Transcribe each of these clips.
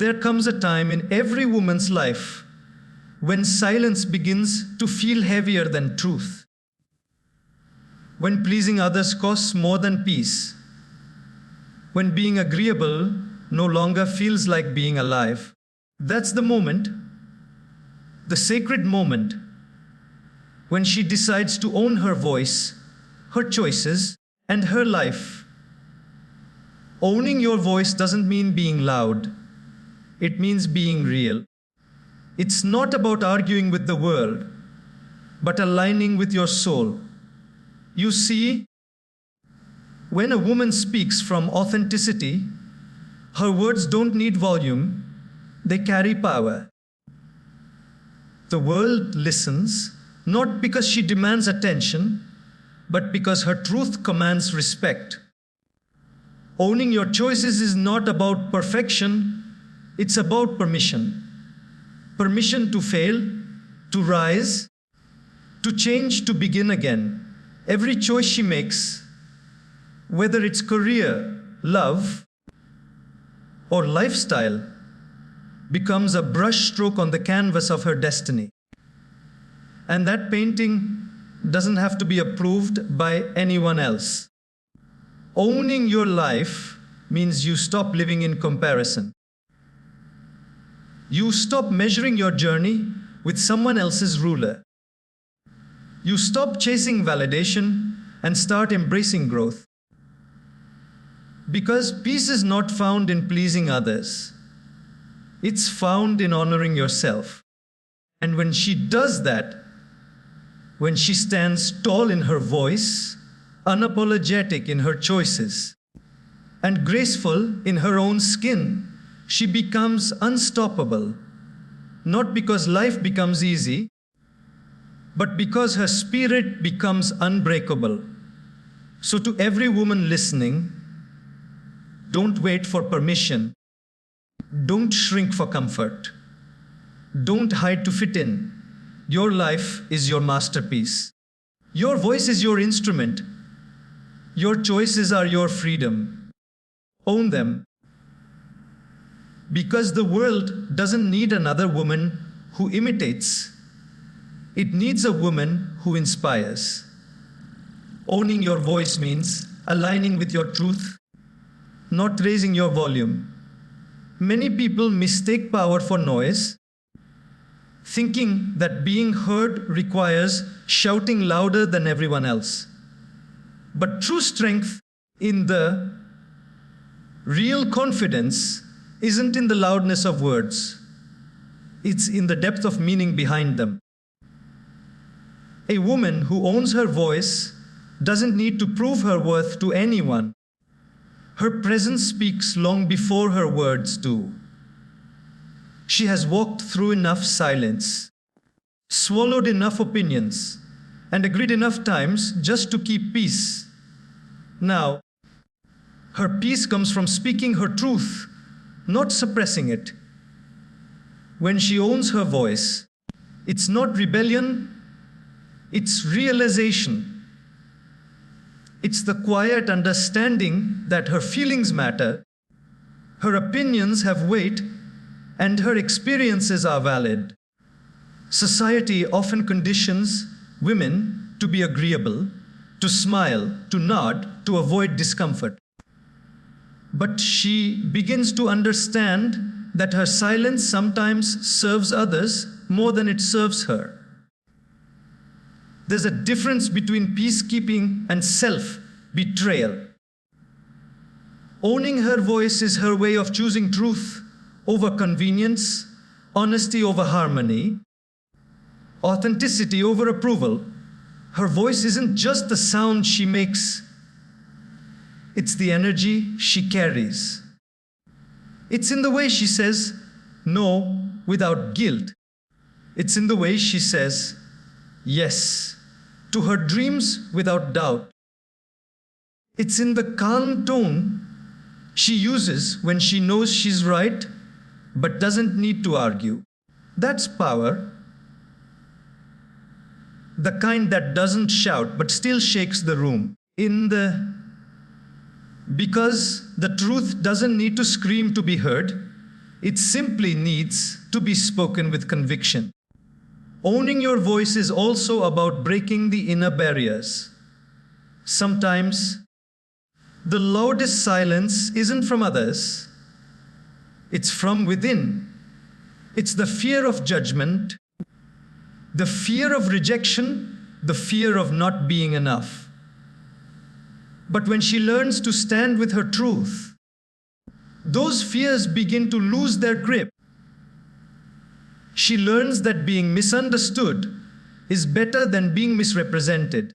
There comes a time in every woman's life when silence begins to feel heavier than truth. When pleasing others costs more than peace. When being agreeable no longer feels like being alive. That's the moment, the sacred moment, when she decides to own her voice, her choices, and her life. Owning your voice doesn't mean being loud. It means being real. It's not about arguing with the world, but aligning with your soul. You see, when a woman speaks from authenticity, her words don't need volume, they carry power. The world listens, not because she demands attention, but because her truth commands respect. Owning your choices is not about perfection, it's about permission. Permission to fail, to rise, to change, to begin again. Every choice she makes, whether it's career, love, or lifestyle, becomes a brushstroke on the canvas of her destiny. And that painting doesn't have to be approved by anyone else. Owning your life means you stop living in comparison. You stop measuring your journey with someone else's ruler. You stop chasing validation and start embracing growth. Because peace is not found in pleasing others. It's found in honoring yourself. And when she does that, when she stands tall in her voice, unapologetic in her choices, and graceful in her own skin, she becomes unstoppable, not because life becomes easy, but because her spirit becomes unbreakable. So to every woman listening, don't wait for permission. Don't shrink for comfort. Don't hide to fit in. Your life is your masterpiece. Your voice is your instrument. Your choices are your freedom. Own them. Because the world doesn't need another woman who imitates. It needs a woman who inspires. Owning your voice means aligning with your truth, not raising your volume. Many people mistake power for noise, thinking that being heard requires shouting louder than everyone else. But true strength in the real confidence isn't in the loudness of words. It's in the depth of meaning behind them. A woman who owns her voice doesn't need to prove her worth to anyone. Her presence speaks long before her words do. She has walked through enough silence, swallowed enough opinions, and agreed enough times just to keep peace. Now, her peace comes from speaking her truth, not suppressing it. When she owns her voice, it's not rebellion, it's realization. It's the quiet understanding that her feelings matter, her opinions have weight, and her experiences are valid. Society often conditions women to be agreeable, to smile, to nod, to avoid discomfort. But she begins to understand that her silence sometimes serves others more than it serves her. There's a difference between peacekeeping and self-betrayal. Owning her voice is her way of choosing truth over convenience, honesty over harmony, authenticity over approval. Her voice isn't just the sound she makes, it's the energy she carries. It's in the way she says no without guilt. It's in the way she says yes to her dreams without doubt. It's in the calm tone she uses when she knows she's right but doesn't need to argue. That's power. The kind that doesn't shout but still shakes the room. Because the truth doesn't need to scream to be heard. It simply needs to be spoken with conviction. Owning your voice is also about breaking the inner barriers. Sometimes, the loudest silence isn't from others, it's from within. It's the fear of judgment, the fear of rejection, the fear of not being enough. But when she learns to stand with her truth, those fears begin to lose their grip. She learns that being misunderstood is better than being misrepresented.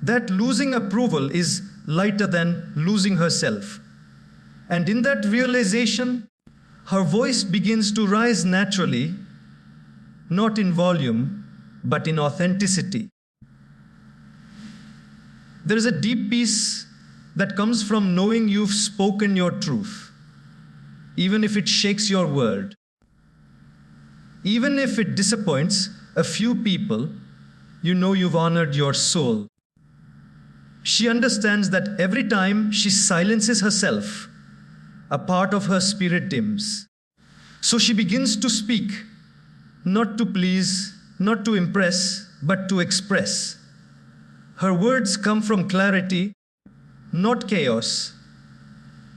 That losing approval is lighter than losing herself. And in that realization, her voice begins to rise naturally, not in volume, but in authenticity. There is a deep peace that comes from knowing you've spoken your truth, even if it shakes your world. Even if it disappoints a few people, you know you've honored your soul. She understands that every time she silences herself, a part of her spirit dims. So she begins to speak, not to please, not to impress, but to express. Her words come from clarity, not chaos.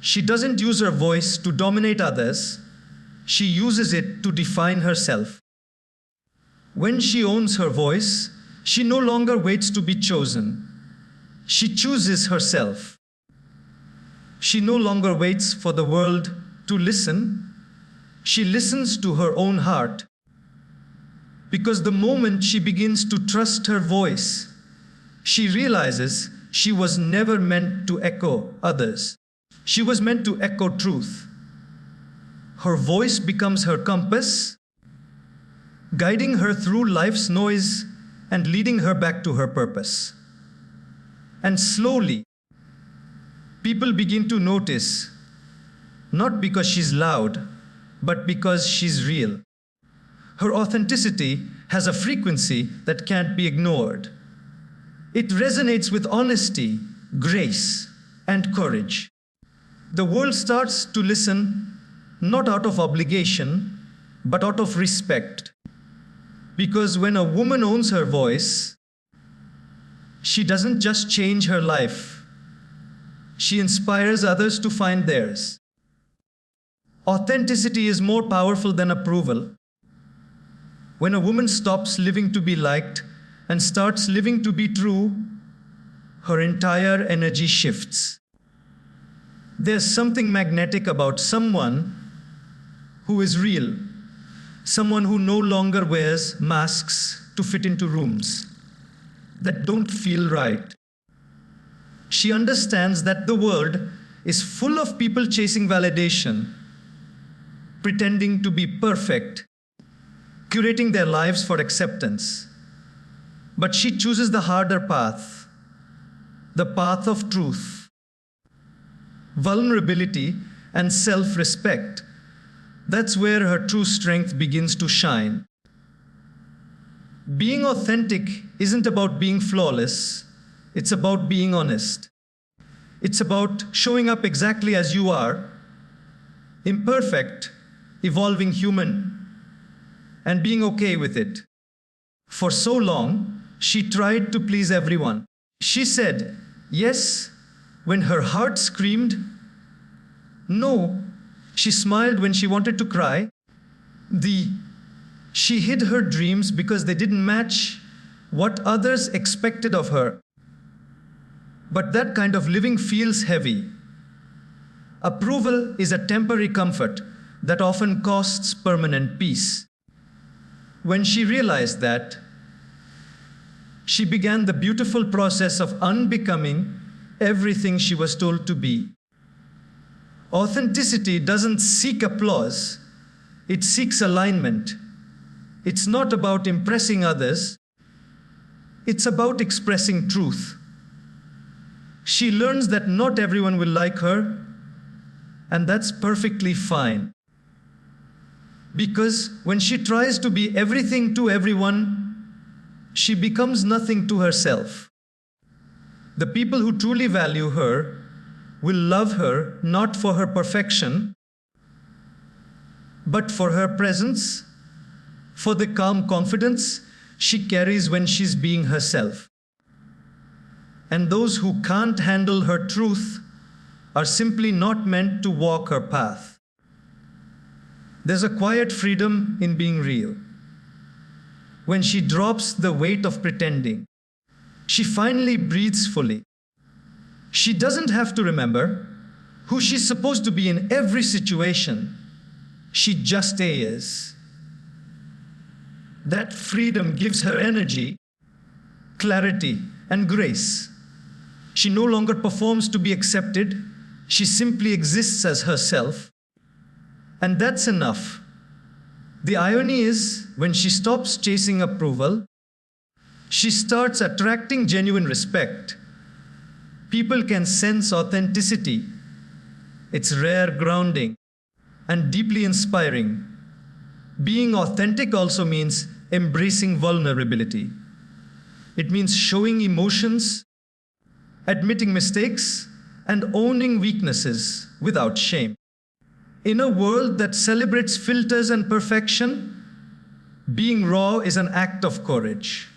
She doesn't use her voice to dominate others. She uses it to define herself. When she owns her voice, she no longer waits to be chosen. She chooses herself. She no longer waits for the world to listen. She listens to her own heart. Because the moment she begins to trust her voice, she realizes she was never meant to echo others. She was meant to echo truth. Her voice becomes her compass, guiding her through life's noise and leading her back to her purpose. And slowly, people begin to notice, not because she's loud, but because she's real. Her authenticity has a frequency that can't be ignored. It resonates with honesty, grace, and courage. The world starts to listen not out of obligation, but out of respect. Because when a woman owns her voice, she doesn't just change her life, she inspires others to find theirs. Authenticity is more powerful than approval. When a woman stops living to be liked and starts living to be true, her entire energy shifts. There's something magnetic about someone who is real, someone who no longer wears masks to fit into rooms that don't feel right. She understands that the world is full of people chasing validation, pretending to be perfect, curating their lives for acceptance. But she chooses the harder path, the path of truth, vulnerability, and self-respect. That's where her true strength begins to shine. Being authentic isn't about being flawless, it's about being honest. It's about showing up exactly as you are, imperfect, evolving human, and being okay with it. For so long, she tried to please everyone. She said yes when her heart screamed no. She smiled when she wanted to cry. She hid her dreams because they didn't match what others expected of her. But that kind of living feels heavy. Approval is a temporary comfort that often costs permanent peace. When she realized that, she began the beautiful process of unbecoming everything she was told to be. Authenticity doesn't seek applause, it seeks alignment. It's not about impressing others, it's about expressing truth. She learns that not everyone will like her, and that's perfectly fine. Because when she tries to be everything to everyone, she becomes nothing to herself. The people who truly value her will love her not for her perfection, but for her presence, for the calm confidence she carries when she's being herself. And those who can't handle her truth are simply not meant to walk her path. There's a quiet freedom in being real. When she drops the weight of pretending, she finally breathes fully. She doesn't have to remember who she's supposed to be in every situation. She just is. That freedom gives her energy, clarity, and grace. She no longer performs to be accepted. She simply exists as herself. And that's enough. The irony is, when she stops chasing approval, she starts attracting genuine respect. People can sense authenticity. It's rare, grounding, and deeply inspiring. Being authentic also means embracing vulnerability. It means showing emotions, admitting mistakes, and owning weaknesses without shame. In a world that celebrates filters and perfection, being raw is an act of courage.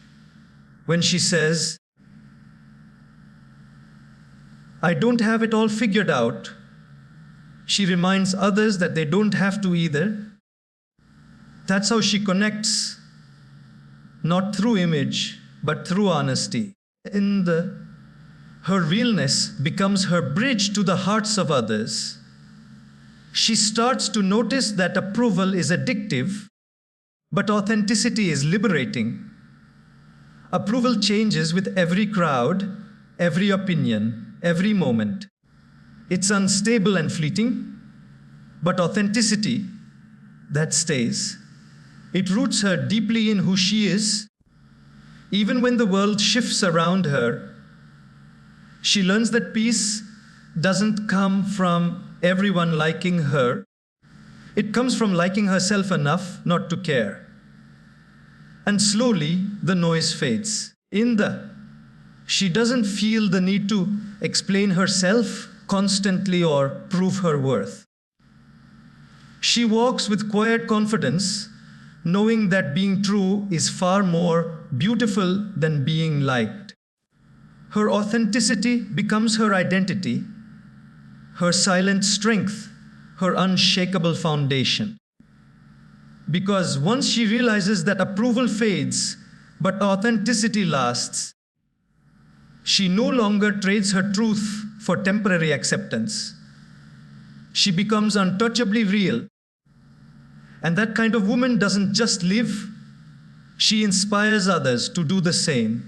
When she says, "I don't have it all figured out," she reminds others that they don't have to either. That's how she connects, not through image, but through honesty. Her realness becomes her bridge to the hearts of others. She starts to notice that approval is addictive, but authenticity is liberating. Approval changes with every crowd, every opinion, every moment. It's unstable and fleeting, but authenticity, that stays. It roots her deeply in who she is. Even when the world shifts around her, she learns that peace doesn't come from everyone liking her. It comes from liking herself enough not to care. And slowly, the noise fades. She doesn't feel the need to explain herself constantly or prove her worth. She walks with quiet confidence, knowing that being true is far more beautiful than being liked. Her authenticity becomes her identity, her silent strength, her unshakable foundation. Because once she realizes that approval fades, but authenticity lasts, she no longer trades her truth for temporary acceptance. She becomes untouchably real. And that kind of woman doesn't just live, she inspires others to do the same.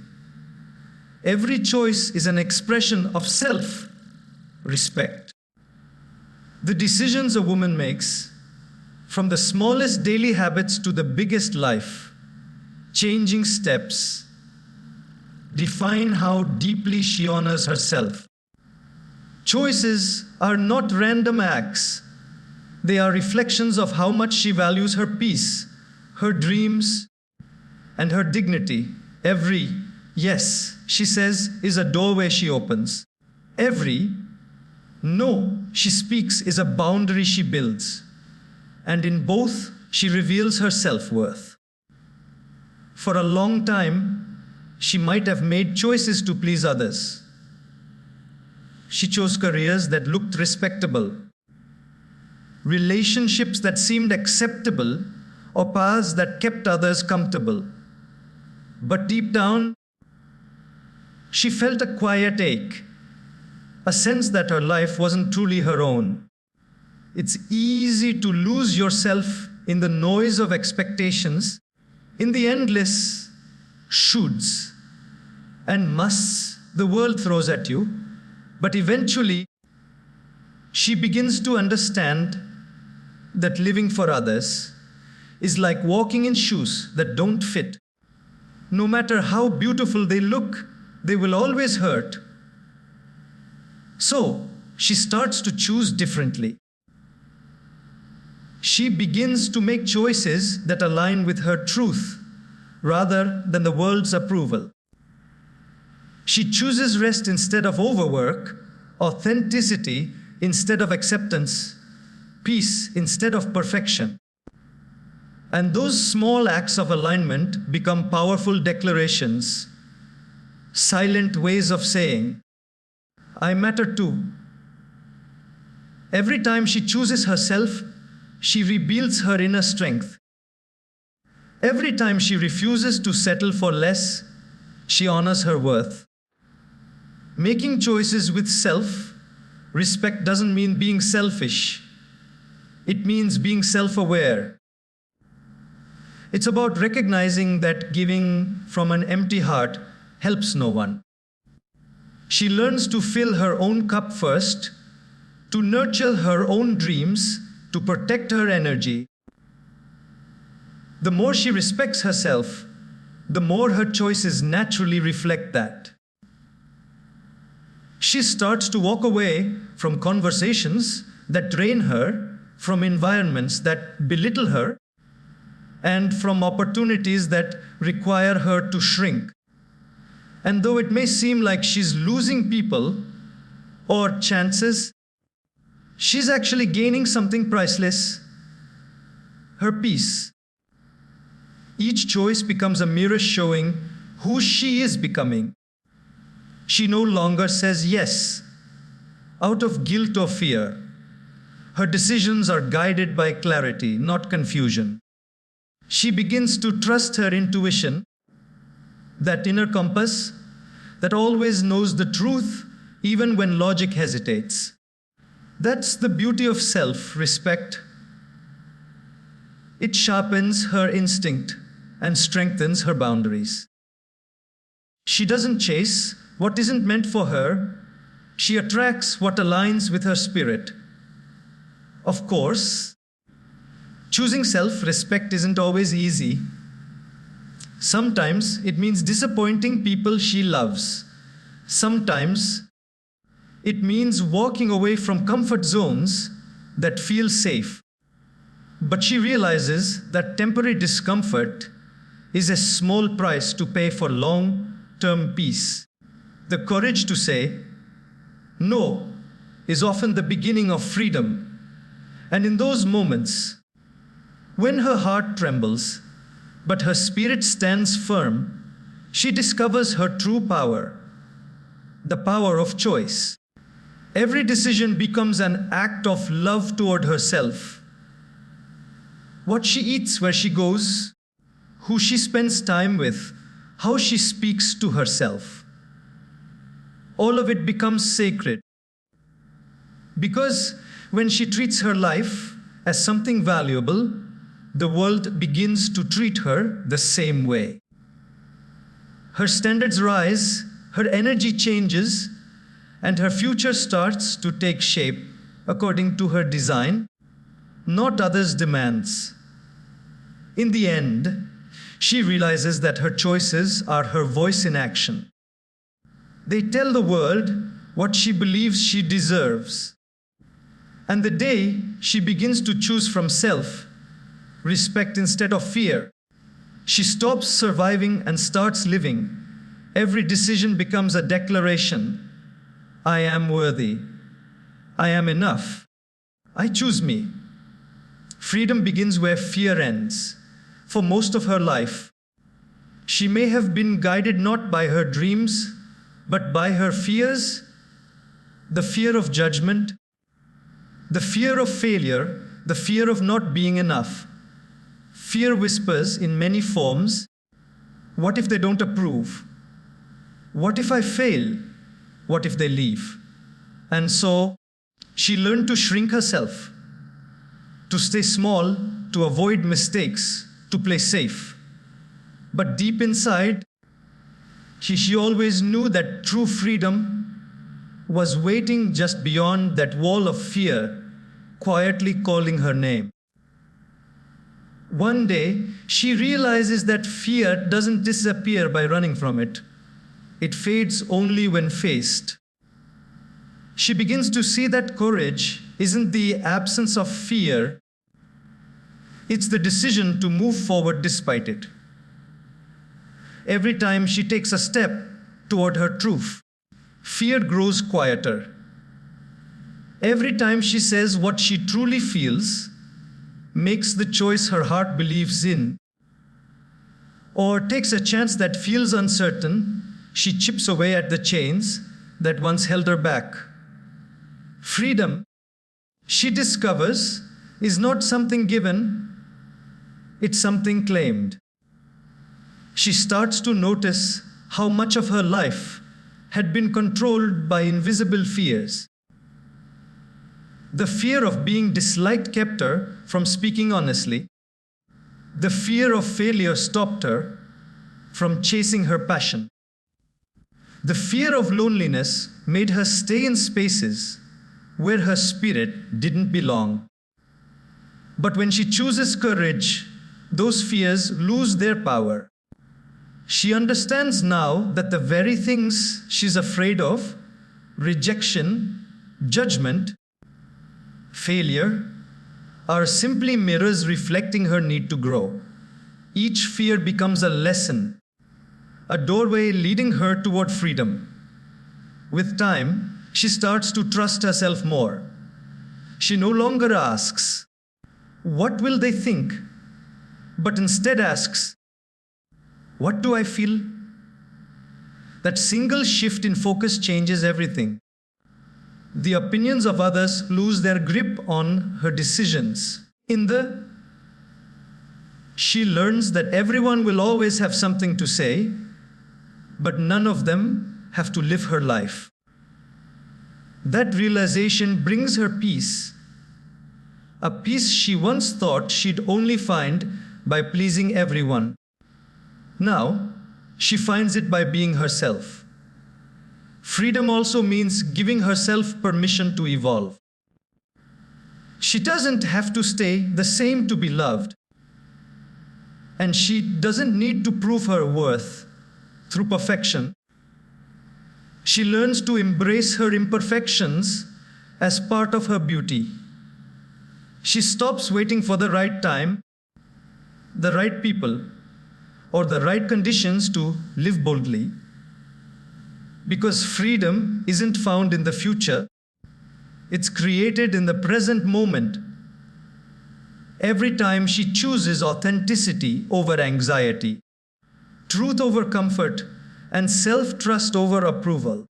Every choice is an expression of self-respect. The decisions a woman makes, from the smallest daily habits to the biggest life-changing steps, define how deeply she honors herself. Choices are not random acts. They are reflections of how much she values her peace, her dreams, and her dignity. Every yes, she says, is a doorway she opens. Every no she speaks is a boundary she builds. And in both, she reveals her self-worth. For a long time, she might have made choices to please others. She chose careers that looked respectable, relationships that seemed acceptable, or paths that kept others comfortable. But deep down, she felt a quiet ache, a sense that her life wasn't truly her own. It's easy to lose yourself in the noise of expectations, in the endless shoulds and musts the world throws at you. But eventually, she begins to understand that living for others is like walking in shoes that don't fit. No matter how beautiful they look, they will always hurt. So, she starts to choose differently. She begins to make choices that align with her truth, rather than the world's approval. She chooses rest instead of overwork, authenticity instead of acceptance, peace instead of perfection. And those small acts of alignment become powerful declarations, silent ways of saying, I matter too. Every time she chooses herself, she rebuilds her inner strength. Every time she refuses to settle for less, she honors her worth. Making choices with self-respect doesn't mean being selfish. It means being self-aware. It's about recognizing that giving from an empty heart helps no one. She learns to fill her own cup first, to nurture her own dreams, to protect her energy. The more she respects herself, the more her choices naturally reflect that. She starts to walk away from conversations that drain her, from environments that belittle her, and from opportunities that require her to shrink. And though it may seem like she's losing people or chances, she's actually gaining something priceless: her peace. Each choice becomes a mirror showing who she is becoming. She no longer says yes out of guilt or fear. Her decisions are guided by clarity, not confusion. She begins to trust her intuition, that inner compass that always knows the truth even when logic hesitates. That's the beauty of self-respect. It sharpens her instinct and strengthens her boundaries. She doesn't chase what isn't meant for her. She attracts what aligns with her spirit. Of course, choosing self-respect isn't always easy. Sometimes it means disappointing people she loves. Sometimes it means walking away from comfort zones that feel safe. But she realizes that temporary discomfort is a small price to pay for long-term peace. The courage to say no is often the beginning of freedom. And in those moments, when her heart trembles, but her spirit stands firm, she discovers her true power, the power of choice. Every decision becomes an act of love toward herself. What she eats, where she goes, who she spends time with, how she speaks to herself. All of it becomes sacred. Because when she treats her life as something valuable, the world begins to treat her the same way. Her standards rise, her energy changes, and her future starts to take shape according to her design, not others' demands. In the end, she realizes that her choices are her voice in action. They tell the world what she believes she deserves. And the day she begins to choose from self-respect instead of fear, she stops surviving and starts living. Every decision becomes a declaration. I am worthy. I am enough. I choose me. Freedom begins where fear ends. For most of her life, she may have been guided not by her dreams, but by her fears, the fear of judgment, the fear of failure, the fear of not being enough. Fear whispers in many forms. What if they don't approve? What if I fail? What if they leave? And so she learned to shrink herself, to stay small, to avoid mistakes, to play safe. But deep inside, she always knew that true freedom was waiting just beyond that wall of fear, quietly calling her name. One day, she realizes that fear doesn't disappear by running from it. It fades only when faced. She begins to see that courage isn't the absence of fear, it's the decision to move forward despite it. Every time she takes a step toward her truth, fear grows quieter. Every time she says what she truly feels, makes the choice her heart believes in, or takes a chance that feels uncertain, she chips away at the chains that once held her back. Freedom, she discovers, is not something given, it's something claimed. She starts to notice how much of her life had been controlled by invisible fears. The fear of being disliked kept her from speaking honestly. The fear of failure stopped her from chasing her passion. The fear of loneliness made her stay in spaces where her spirit didn't belong. But when she chooses courage, those fears lose their power. She understands now that the very things she's afraid of, rejection, judgment, failure, are simply mirrors reflecting her need to grow. Each fear becomes a lesson, a doorway leading her toward freedom. With time, she starts to trust herself more. She no longer asks, "What will they think?" but instead asks, "What do I feel?" That single shift in focus changes everything. The opinions of others lose their grip on her decisions. She learns that everyone will always have something to say, but none of them have to live her life. That realization brings her peace, a peace she once thought she'd only find by pleasing everyone. Now, she finds it by being herself. Freedom also means giving herself permission to evolve. She doesn't have to stay the same to be loved. And she doesn't need to prove her worth through perfection. She learns to embrace her imperfections as part of her beauty. She stops waiting for the right time, the right people, or the right conditions to live boldly. Because freedom isn't found in the future, it's created in the present moment. Every time she chooses authenticity over anxiety, truth over comfort, and self-trust over approval,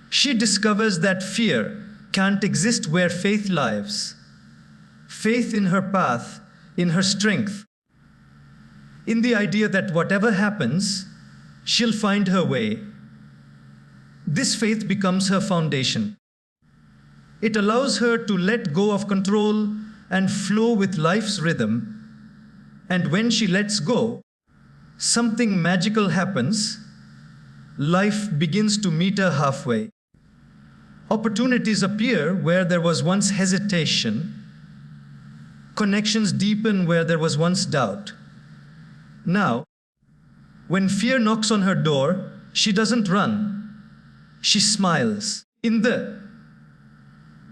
she discovers that fear can't exist where faith lives. Faith in her path, in her strength, in the idea that whatever happens, she'll find her way. This faith becomes her foundation. It allows her to let go of control and flow with life's rhythm. And when she lets go, something magical happens. Life begins to meet her halfway. Opportunities appear where there was once hesitation. Connections deepen where there was once doubt. Now, when fear knocks on her door, she doesn't run. She smiles.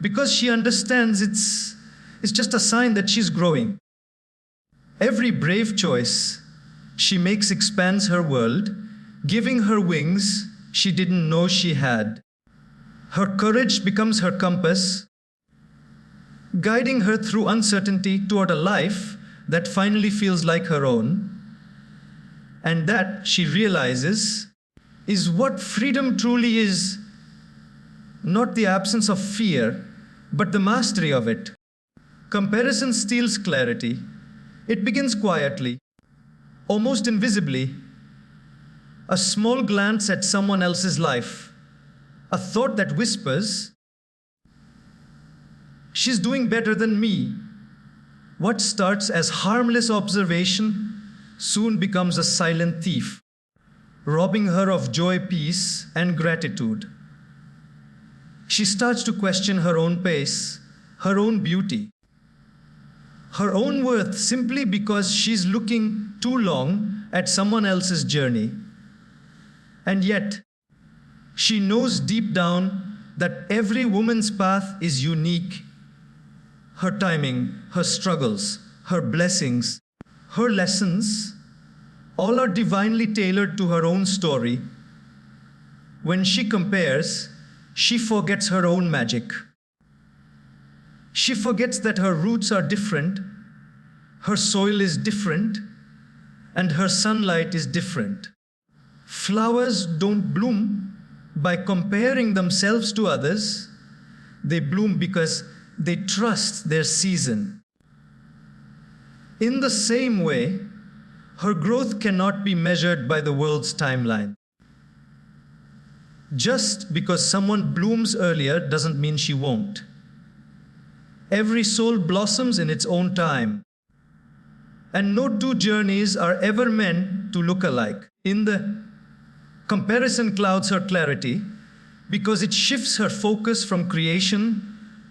Because she understands it's just a sign that she's growing. Every brave choice she makes expands her world, giving her wings she didn't know she had. Her courage becomes her compass, guiding her through uncertainty toward a life that finally feels like her own. And that, she realizes, is what freedom truly is. Not the absence of fear, but the mastery of it. Comparison steals clarity. It begins quietly, almost invisibly. A small glance at someone else's life, a thought that whispers, "She's doing better than me." What starts as harmless observation soon becomes a silent thief, robbing her of joy, peace, and gratitude. She starts to question her own pace, her own beauty, her own worth, simply because she's looking too long at someone else's journey. And yet, she knows deep down that every woman's path is unique. Her timing, her struggles, her blessings, her lessons, all are divinely tailored to her own story. When she compares, she forgets her own magic. She forgets that her roots are different, Her soil is different, and her sunlight is different. Flowers don't bloom by comparing themselves to others. They bloom because they trust their season. In the same way, her growth cannot be measured by the world's timeline. Just because someone blooms earlier doesn't mean she won't. Every soul blossoms in its own time. And no two journeys are ever meant to look alike. In the comparison clouds her clarity because it shifts her focus from creation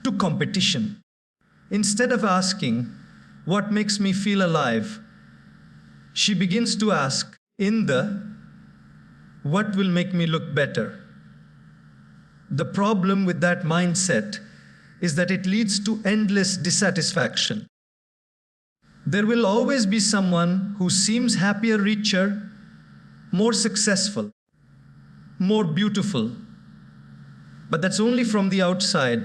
to competition. Instead of asking, what makes me feel alive? She begins to ask, what will make me look better? The problem with that mindset is that it leads to endless dissatisfaction. There will always be someone who seems happier, richer, more successful, more beautiful. But that's only from the outside.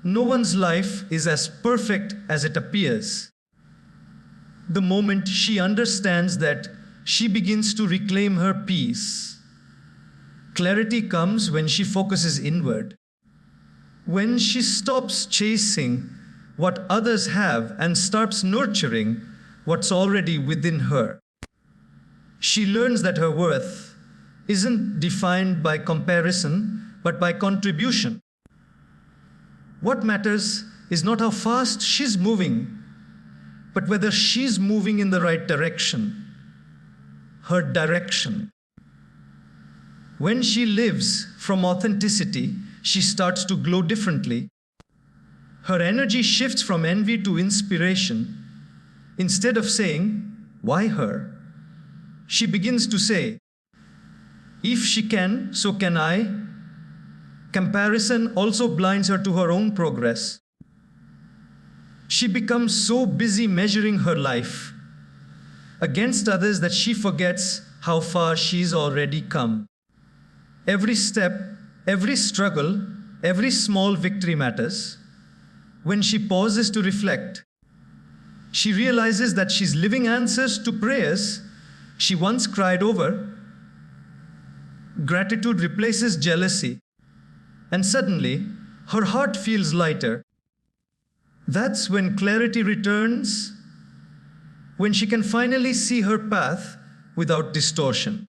No one's life is as perfect as it appears. The moment she understands that, she begins to reclaim her peace. Clarity comes when she focuses inward. When she stops chasing what others have and starts nurturing what's already within her. She learns that her worth isn't defined by comparison, but by contribution. What matters is not how fast she's moving, but whether she's moving in the right direction. Her direction. When she lives from authenticity, she starts to glow differently. Her energy shifts from envy to inspiration. Instead of saying, why her? She begins to say, if she can, so can I. Comparison also blinds her to her own progress. She becomes so busy measuring her life against others that she forgets how far she's already come. Every step, every struggle, every small victory matters. When she pauses to reflect, she realizes that she's living answers to prayers she once cried over. Gratitude replaces jealousy, and suddenly her heart feels lighter. That's when clarity returns, when she can finally see her path without distortion.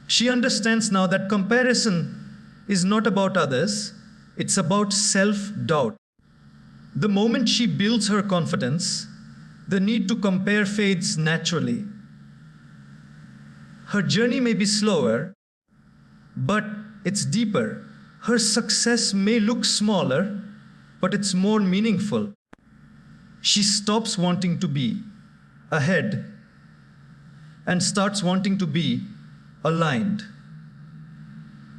She understands now that comparison is not about others, it's about self-doubt. The moment she builds her confidence, the need to compare fades naturally. Her journey may be slower, but it's deeper. Her success may look smaller, but it's more meaningful. She stops wanting to be ahead and starts wanting to be aligned.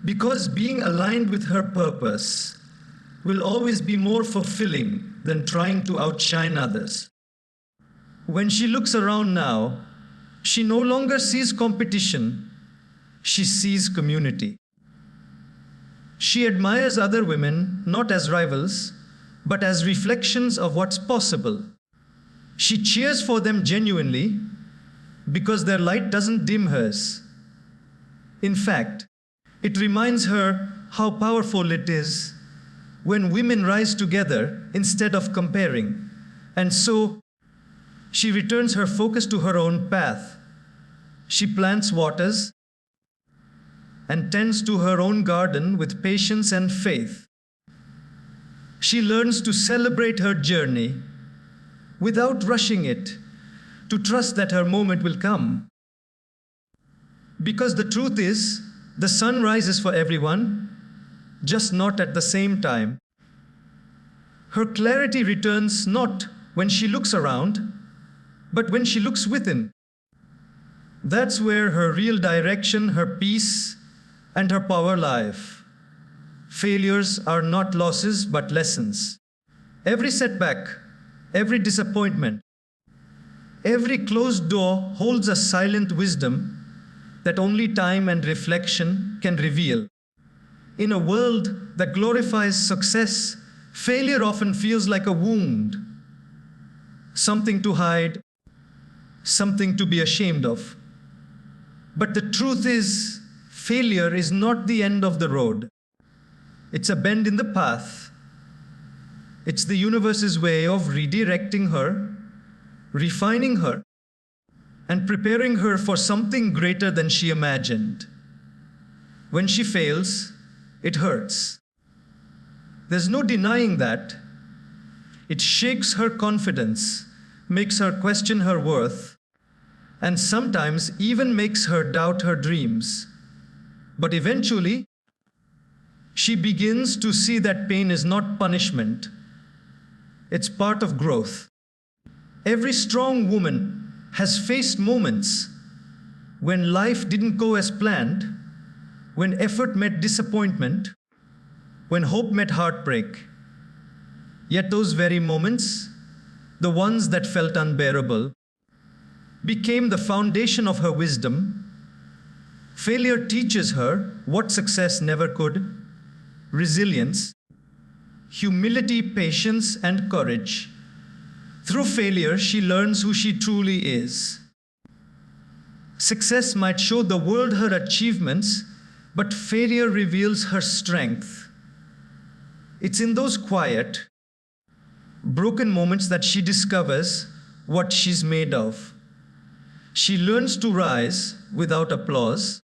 Because being aligned with her purpose will always be more fulfilling than trying to outshine others. When she looks around now, she no longer sees competition, she sees community. She admires other women not as rivals, but as reflections of what's possible. She cheers for them genuinely because their light doesn't dim hers. In fact, it reminds her how powerful it is when women rise together instead of comparing. And so, she returns her focus to her own path. She plants waters and tends to her own garden with patience and faith. She learns to celebrate her journey without rushing it, to trust that her moment will come. Because the truth is, the sun rises for everyone, just not at the same time. Her clarity returns not when she looks around, but when she looks within. That's where her real direction, her peace, and her power lie. Failures are not losses, but lessons. Every setback, every disappointment, every closed door holds a silent wisdom that only time and reflection can reveal. In a world that glorifies success, failure often feels like a wound. something to hide, something to be ashamed of. But the truth is, failure is not the end of the road. It's a bend in the path. It's the universe's way of redirecting her, refining her, and preparing her for something greater than she imagined. When she fails, it hurts. There's no denying that. It shakes her confidence, makes her question her worth, and sometimes even makes her doubt her dreams. But eventually, she begins to see that pain is not punishment. It's part of growth. Every strong woman has faced moments when life didn't go as planned, when effort met disappointment, when hope met heartbreak. Yet those very moments, the ones that felt unbearable, became the foundation of her wisdom. Failure teaches her what success never could: resilience, humility, patience, and courage. Through failure, she learns who she truly is. Success might show the world her achievements, but failure reveals her strength. It's in those quiet, broken moments that she discovers what she's made of. She learns to rise without applause,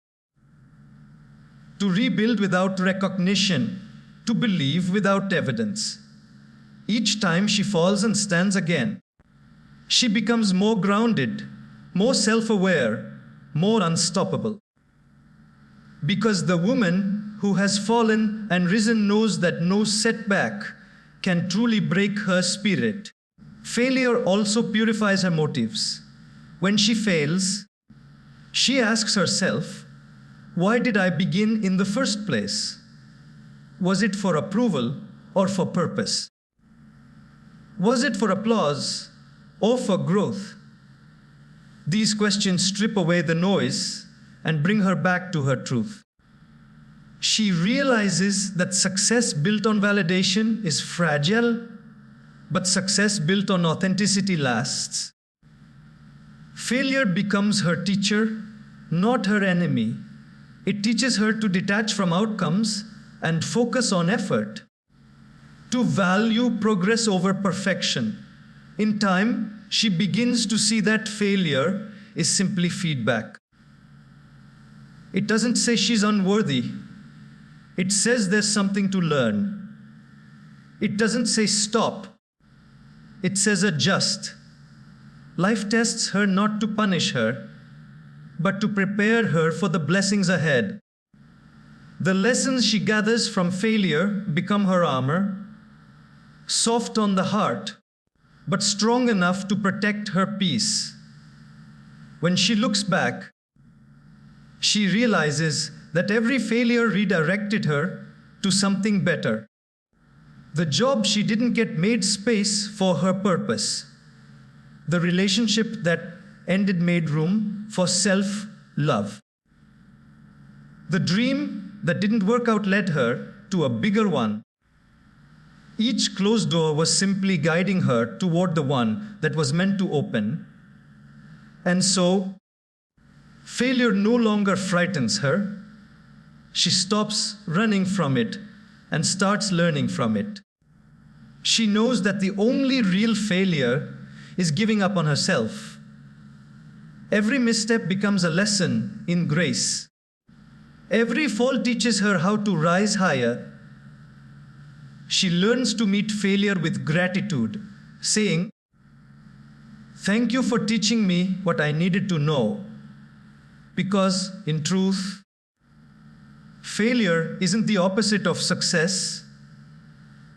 to rebuild without recognition, to believe without evidence. Each time she falls and stands again, she becomes more grounded, more self-aware, more unstoppable. Because the woman who has fallen and risen knows that no setback can truly break her spirit. Failure also purifies her motives. When she fails, she asks herself, why did I begin in the first place? Was it for approval or for purpose? Was it for applause or for growth? These questions strip away the noise and bring her back to her truth. She realizes that success built on validation is fragile, but success built on authenticity lasts. Failure becomes her teacher, not her enemy. It teaches her to detach from outcomes and focus on effort, to value progress over perfection. In time, she begins to see that failure is simply feedback. It doesn't say she's unworthy. It says there's something to learn. It doesn't say stop. It says adjust. Life tests her not to punish her, but to prepare her for the blessings ahead. The lessons she gathers from failure become her armor, soft on the heart, but strong enough to protect her peace. When she looks back, she realizes that every failure redirected her to something better. The job she didn't get made space for her purpose. The relationship that ended made room for self-love. The dream that didn't work out led her to a bigger one. Each closed door was simply guiding her toward the one that was meant to open. And so, failure no longer frightens her. She stops running from it and starts learning from it. She knows that the only real failure is giving up on herself. Every misstep becomes a lesson in grace. Every fall teaches her how to rise higher. She learns to meet failure with gratitude, saying, "Thank you for teaching me what I needed to know." Because, in truth, failure isn't the opposite of success.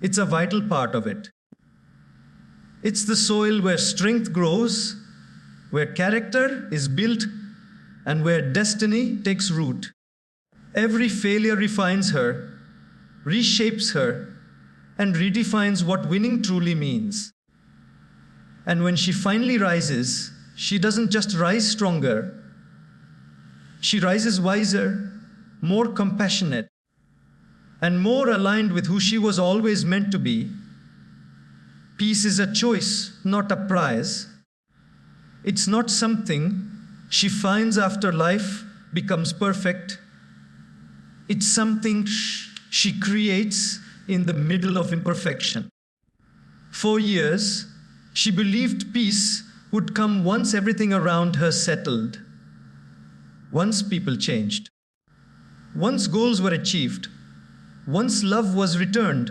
It's a vital part of it. It's the soil where strength grows, where character is built, and where destiny takes root. Every failure refines her, reshapes her, and redefines what winning truly means. And when she finally rises, she doesn't just rise stronger. She rises wiser, more compassionate, and more aligned with who she was always meant to be. Peace is a choice, not a prize. It's not something she finds after life becomes perfect. It's something she creates in the middle of imperfection. For years, she believed peace would come once everything around her settled, once people changed, once goals were achieved, once love was returned.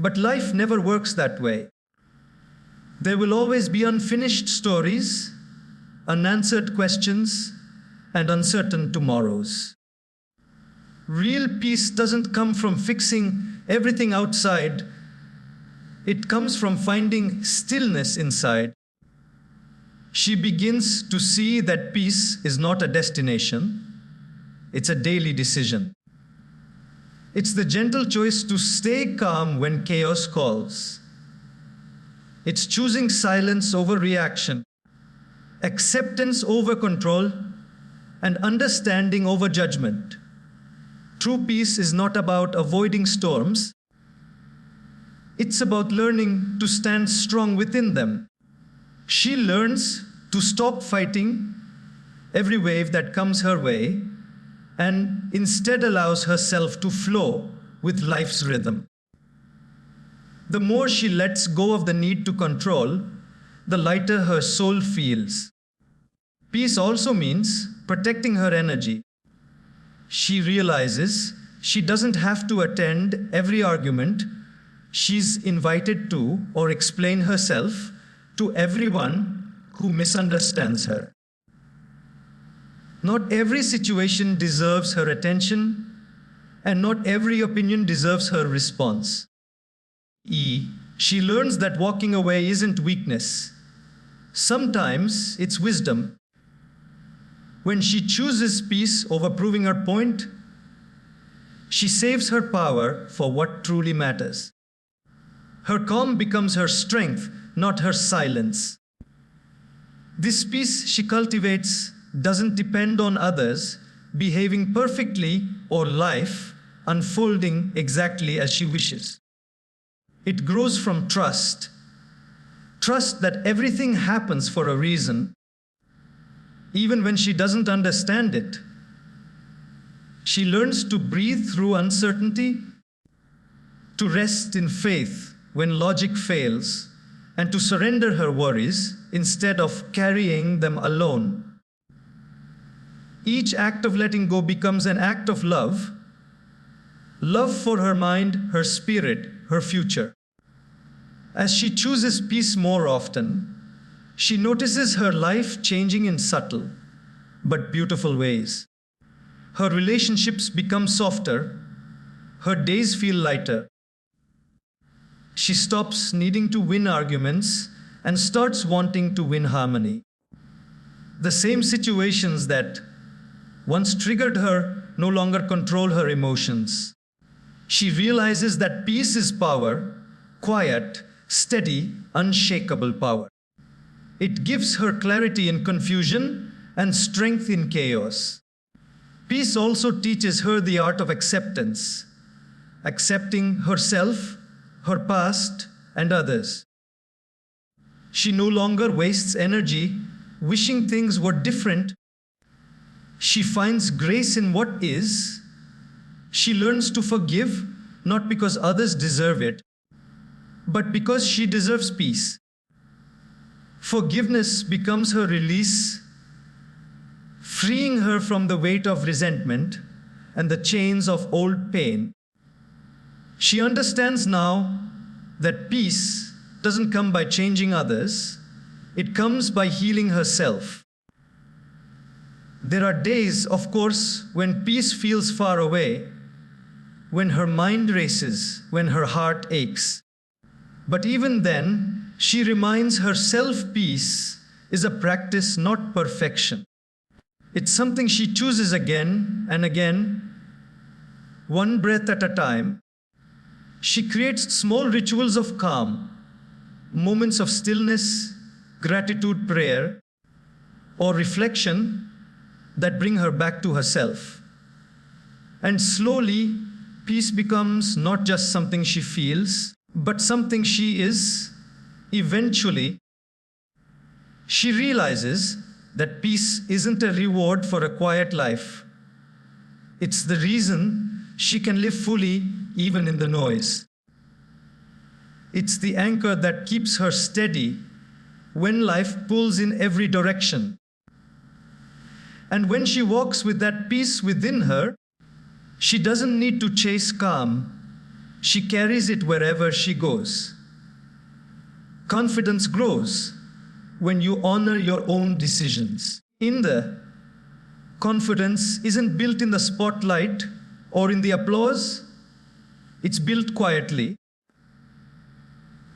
But life never works that way. There will always be unfinished stories, unanswered questions, and uncertain tomorrows. Real peace doesn't come from fixing everything outside. It comes from finding stillness inside. She begins to see that peace is not a destination, it's a daily decision. It's the gentle choice to stay calm when chaos calls. It's choosing silence over reaction, acceptance over control, and understanding over judgment. True peace is not about avoiding storms. It's about learning to stand strong within them. She learns to stop fighting every wave that comes her way and instead allows herself to flow with life's rhythm. The more she lets go of the need to control, the lighter her soul feels. Peace also means protecting her energy. She realizes she doesn't have to attend every argument she's invited to or explain herself to everyone who misunderstands her. Not every situation deserves her attention, and not every opinion deserves her response. She learns that walking away isn't weakness. Sometimes it's wisdom. When she chooses peace over proving her point, she saves her power for what truly matters. Her calm becomes her strength, not her silence. This peace she cultivates doesn't depend on others behaving perfectly or life unfolding exactly as she wishes. It grows from trust. Trust that everything happens for a reason, even when she doesn't understand it. She learns to breathe through uncertainty, to rest in faith when logic fails, and to surrender her worries instead of carrying them alone. Each act of letting go becomes an act of love. Love for her mind, her spirit, her future. As she chooses peace more often, she notices her life changing in subtle but beautiful ways. Her relationships become softer. Her days feel lighter. She stops needing to win arguments and starts wanting to win harmony. The same situations that once triggered her no longer control her emotions. She realizes that peace is power, quiet, steady, unshakable power. It gives her clarity in confusion and strength in chaos. Peace also teaches her the art of acceptance, accepting herself, her past, and others. She no longer wastes energy wishing things were different. She finds grace in what is. She learns to forgive, not because others deserve it, but because she deserves peace. Forgiveness becomes her release, freeing her from the weight of resentment and the chains of old pain. She understands now that peace doesn't come by changing others, it comes by healing herself. There are days, of course, when peace feels far away, when her mind races, when her heart aches. But even then, she reminds herself peace is a practice, not perfection. It's something she chooses again and again, one breath at a time. She creates small rituals of calm, moments of stillness, gratitude, prayer, or reflection that bring her back to herself. And slowly, peace becomes not just something she feels, but something she is. Eventually, she realizes that peace isn't a reward for a quiet life. It's the reason she can live fully even in the noise. It's the anchor that keeps her steady when life pulls in every direction. And when she walks with that peace within her, she doesn't need to chase calm. She carries it wherever she goes. Confidence grows when you honor your own decisions. Confidence isn't built in the spotlight or in the applause. It's built quietly.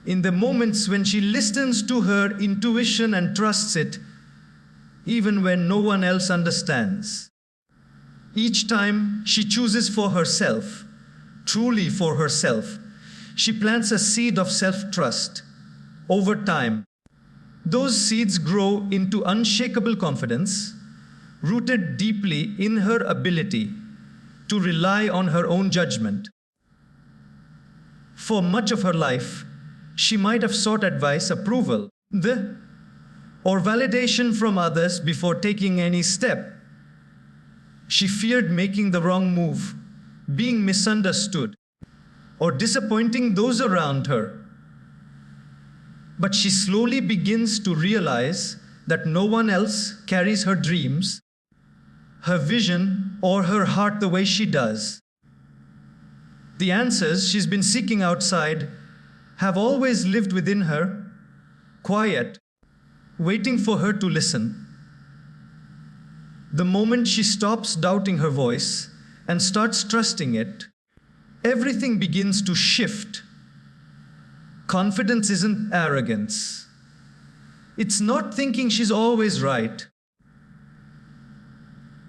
In the moments when she listens to her intuition and trusts it, even when no one else understands. Each time she chooses for herself, truly for herself, she plants a seed of self-trust. Over time, those seeds grow into unshakable confidence, rooted deeply in her ability to rely on her own judgment. For much of her life, she might have sought advice, approval, or validation from others before taking any step. She feared making the wrong move, being misunderstood, or disappointing those around her. But she slowly begins to realize that no one else carries her dreams, her vision, or her heart the way she does. The answers she's been seeking outside have always lived within her, quiet, waiting for her to listen. The moment she stops doubting her voice and starts trusting it, everything begins to shift. Confidence isn't arrogance. It's not thinking she's always right.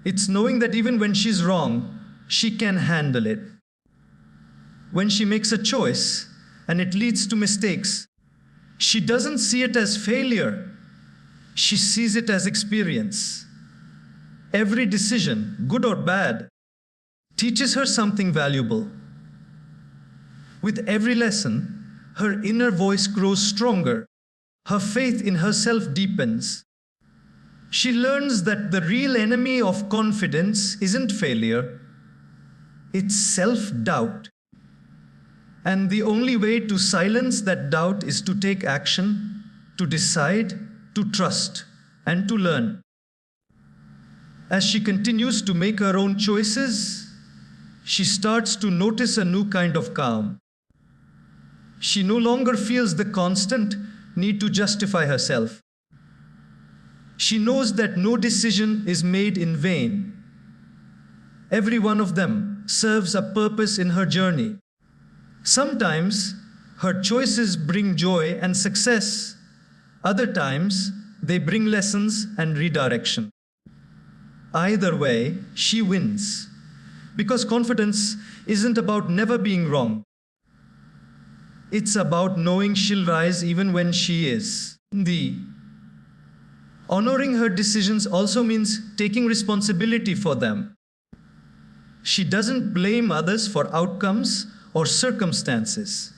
It's knowing that even when she's wrong, she can handle it. When she makes a choice and it leads to mistakes, she doesn't see it as failure. She sees it as experience. Every decision, good or bad, teaches her something valuable. With every lesson, her inner voice grows stronger. Her faith in herself deepens. She learns that the real enemy of confidence isn't failure, it's self-doubt. And the only way to silence that doubt is to take action, to decide, to trust, and to learn. As she continues to make her own choices, she starts to notice a new kind of calm. She no longer feels the constant need to justify herself. She knows that no decision is made in vain. Every one of them serves a purpose in her journey. Sometimes her choices bring joy and success. Other times they bring lessons and redirection. Either way, she wins. Because confidence isn't about never being wrong. It's about knowing she'll rise even when she is. Honoring her decisions also means taking responsibility for them. She doesn't blame others for outcomes or circumstances.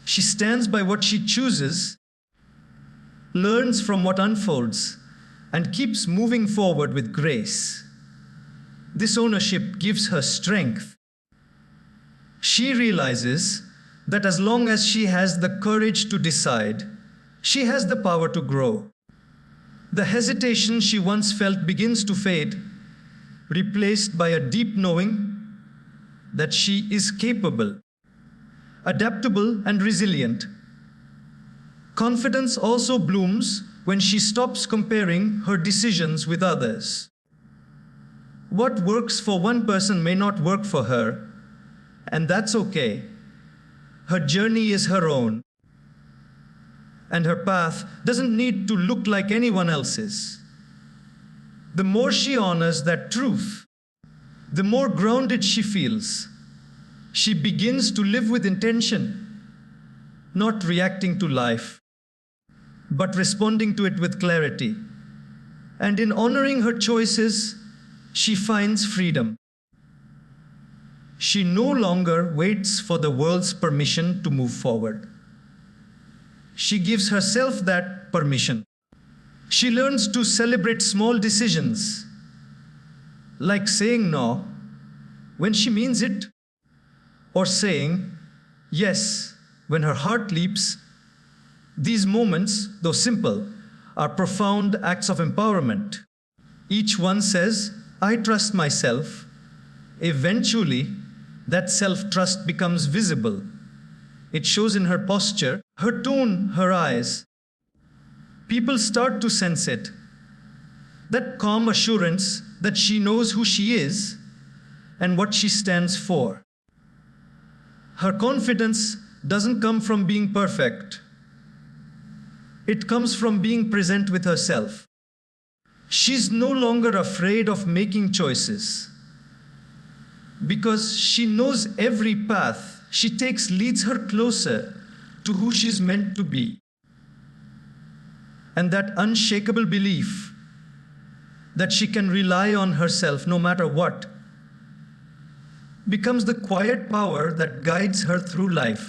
She stands by what she chooses, learns from what unfolds, and keeps moving forward with grace. This ownership gives her strength. She realizes that as long as she has the courage to decide, she has the power to grow. The hesitation she once felt begins to fade, replaced by a deep knowing that she is capable, adaptable, and resilient. Confidence also blooms when she stops comparing her decisions with others. What works for one person may not work for her, and that's okay. Her journey is her own, and her path doesn't need to look like anyone else's. The more she honors that truth, the more grounded she feels. She begins to live with intention, not reacting to life, but responding to it with clarity. And in honoring her choices, she finds freedom. She no longer waits for the world's permission to move forward. She gives herself that permission. She learns to celebrate small decisions, like saying no when she means it, or saying yes when her heart leaps. These moments, though simple, are profound acts of empowerment. Each one says, I trust myself. Eventually, that self-trust becomes visible. It shows in her posture, her tone, her eyes. People start to sense it. That calm assurance that she knows who she is and what she stands for. Her confidence doesn't come from being perfect. It comes from being present with herself. She's no longer afraid of making choices, because she knows every path she takes leads her closer to who she's meant to be. And that unshakable belief that she can rely on herself no matter what becomes the quiet power that guides her through life.